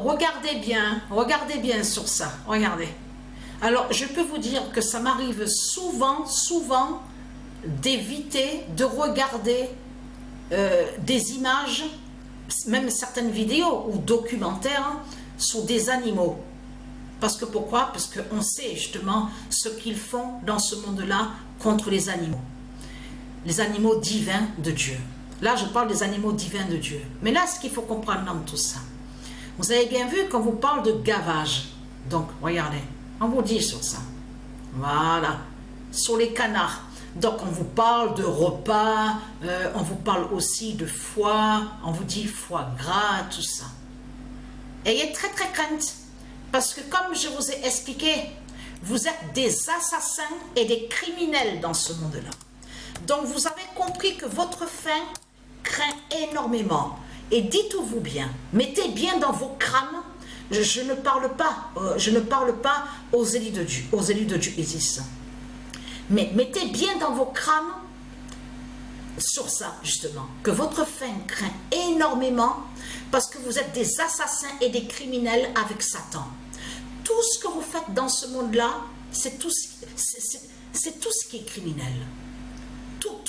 Alors, regardez bien sur ça, regardez. Alors, je peux vous dire que ça m'arrive souvent d'éviter de regarder des images, même certaines vidéos ou documentaires sur des animaux. Parce que pourquoi? Parce qu'on sait justement ce qu'ils font dans ce monde-là contre les animaux divins de Dieu. Là, je parle des animaux divins de Dieu. Mais là, ce qu'il faut comprendre dans tout ça, vous avez bien vu quand vous parle de gavage. Donc, regardez, on vous dit sur ça. Voilà, sur les canards. Donc, on vous parle de repas, on vous parle aussi de foie, on vous dit foie gras, tout ça. Ayez très crainte, parce que comme je vous ai expliqué, vous êtes des assassins et des criminels dans ce monde-là. Donc, vous avez compris que votre fin craint énormément. Et dites-vous bien, mettez bien dans vos crânes, je ne parle pas aux élus de Dieu, Isis. Mais mettez bien dans vos crânes sur ça, justement, que votre fin craint énormément parce que vous êtes des assassins et des criminels avec Satan. Tout ce que vous faites dans ce monde-là, c'est tout ce qui est criminel. Tout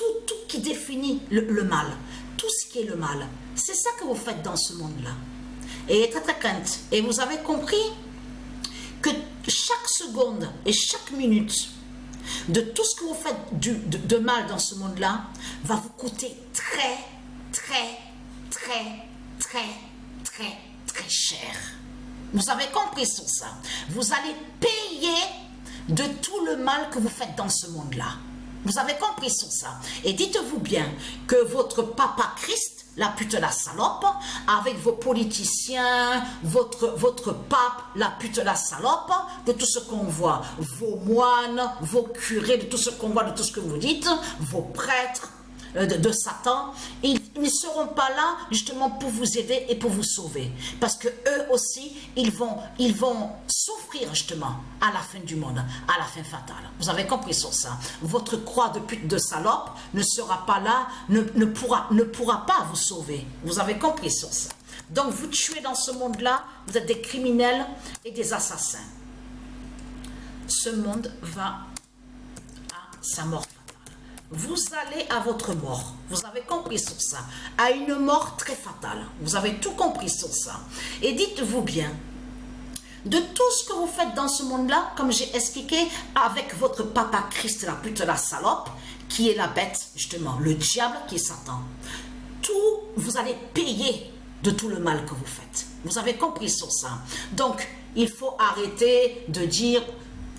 qui définit le mal. Tout ce qui est le mal. C'est ça que vous faites dans ce monde-là. Et très crainte. Et vous avez compris que chaque seconde et chaque minute de tout ce que vous faites de mal dans ce monde-là va vous coûter très cher. Vous avez compris sur ça. Vous allez payer de tout le mal que vous faites dans ce monde-là. Vous avez compris sur ça. Et dites-vous bien que votre papa Christ, la pute la salope, avec vos politiciens, votre pape, la pute la salope, de tout ce qu'on voit, vos moines, vos curés, de tout ce qu'on voit, de tout ce que vous dites, vos prêtres, de Satan, ils ne seront pas là justement pour vous aider et pour vous sauver. Parce que eux aussi, ils vont souffrir justement à la fin du monde, à la fin fatale. Vous avez compris sur ça. Votre croix de pute de salope ne sera pas là, ne pourra pas vous sauver. Vous avez compris sur ça. Donc vous tuez dans ce monde-là, vous êtes des criminels et des assassins. Ce monde va à sa mort. Vous allez à votre mort. Vous avez compris sur ça. À une mort très fatale. Vous avez tout compris sur ça. Et dites-vous bien, de tout ce que vous faites dans ce monde-là, comme j'ai expliqué, avec votre papa Christ, la pute, la salope, qui est la bête, justement, le diable qui est Satan. Tout, vous allez payer de tout le mal que vous faites. Vous avez compris sur ça. Donc, il faut arrêter de dire,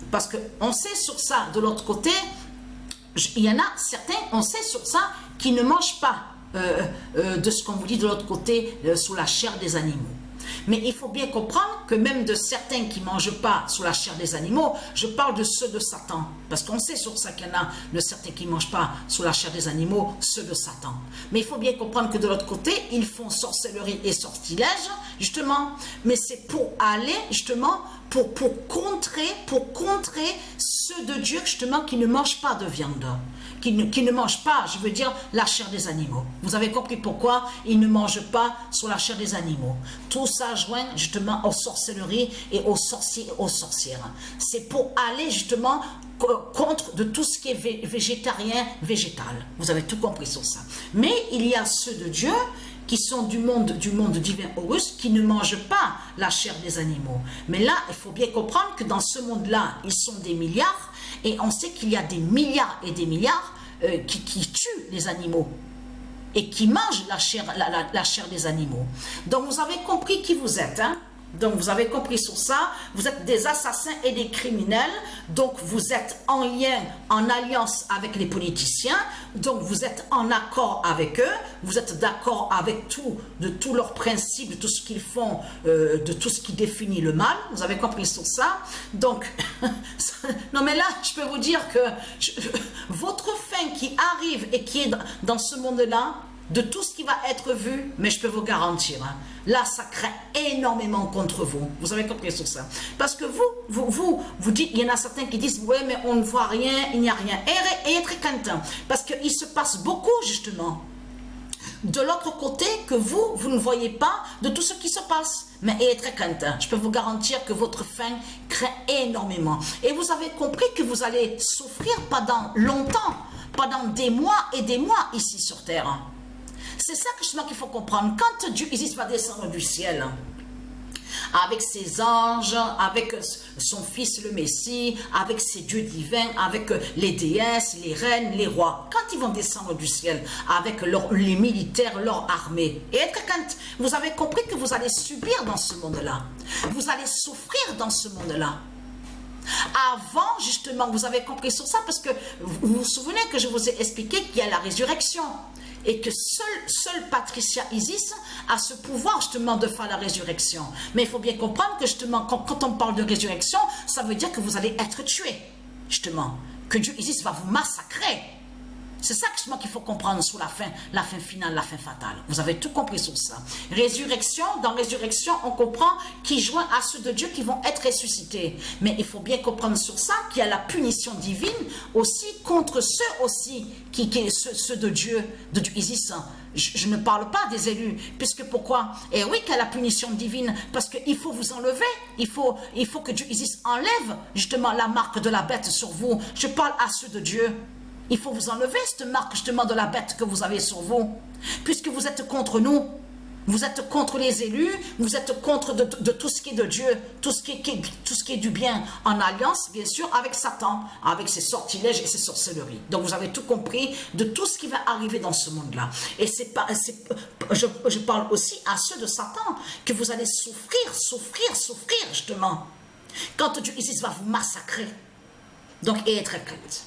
parce qu'on sait sur ça, de l'autre côté, il y en a certains, on sait sur ça, qui ne mangent pas de ce qu'on vous dit de l'autre côté, sous la chair des animaux. Mais il faut bien comprendre que même de certains qui ne mangent pas sous la chair des animaux, je parle de ceux de Satan. Parce qu'on sait sur ça qu'il y en a de certains qui ne mangent pas sous la chair des animaux, ceux de Satan. Mais il faut bien comprendre que de l'autre côté, ils font sorcellerie et sortilège, justement. Mais c'est pour aller, justement, pour contrer ceux de Dieu, justement, qui ne mangent pas de viande. Qui ne mangent pas, je veux dire, la chair des animaux. Vous avez compris pourquoi ils ne mangent pas sur la chair des animaux. Tout ça joint justement aux sorcelleries et aux sorciers, aux sorcières. C'est pour aller justement contre de tout ce qui est végétarien, végétal. Vous avez tout compris sur ça. Mais il y a ceux de Dieu qui sont du monde divin Horus, qui ne mangent pas la chair des animaux. Mais là, il faut bien comprendre que dans ce monde-là, ils sont des milliards, et on sait qu'il y a des milliards et des milliards qui tuent les animaux et qui mangent la chair des animaux. Donc vous avez compris qui vous êtes, hein? Donc vous avez compris sur ça, vous êtes des assassins et des criminels, donc vous êtes en lien, en alliance avec les politiciens, donc vous êtes en accord avec eux, vous êtes d'accord avec de tous leurs principes, de tout ce qu'ils font, de tout ce qui définit le mal, vous avez compris sur ça. Donc, non mais là, je peux vous dire que votre fin qui arrive et qui est dans ce monde-là, de tout ce qui va être vu, mais je peux vous garantir, hein, là, ça craint énormément contre vous. Vous avez compris sur ça. Parce que vous dites, il y en a certains qui disent, ouais, mais on ne voit rien, il n'y a rien. Et très content. Parce qu'il se passe beaucoup, justement. de l'autre côté que vous ne voyez pas de tout ce qui se passe. Mais ayez très crainte. Je peux vous garantir que votre fin craint énormément. Et vous avez compris que vous allez souffrir pendant longtemps, pendant des mois et des mois ici sur terre. C'est ça que justement qu'il faut comprendre. Quand Dieu Isis va descendre du ciel, avec ses anges, avec son fils le Messie, avec ses dieux divins, avec les déesses, les reines, les rois. Quand ils vont descendre du ciel, avec les militaires, leur armée, et quand vous avez compris que vous allez subir dans ce monde-là, vous allez souffrir dans ce monde-là. Avant, justement, vous avez compris sur ça, parce que vous vous souvenez que je vous ai expliqué qu'il y a la résurrection. Et que seule Patricia Isis a ce pouvoir justement de faire la résurrection. Mais il faut bien comprendre que justement, quand on parle de résurrection, ça veut dire que vous allez être tué. Justement, que Dieu Isis va vous massacrer. C'est ça justement qu'il faut comprendre sur la fin finale, la fin fatale. Vous avez tout compris sur ça. Résurrection, dans résurrection, on comprend qui joint à ceux de Dieu qui vont être ressuscités. Mais il faut bien comprendre sur ça qu'il y a la punition divine aussi contre ceux aussi, ceux de Dieu Isis. Je ne parle pas des élus, puisque pourquoi? Et oui qu'il y a la punition divine, parce qu'il faut vous enlever, il faut que Dieu Isis enlève justement la marque de la bête sur vous. Je parle à ceux de Dieu. Il faut vous enlever cette marque justement de la bête que vous avez sur vous. Puisque vous êtes contre nous. Vous êtes contre les élus. Vous êtes contre de tout ce qui est de Dieu. Tout ce qui est du bien. En alliance, bien sûr, avec Satan. Avec ses sortilèges et ses sorcelleries. Donc vous avez tout compris de tout ce qui va arriver dans ce monde-là. Et je parle aussi à ceux de Satan. Que vous allez souffrir justement. Quand Dieu Isis va vous massacrer. Donc, ayez très crainte.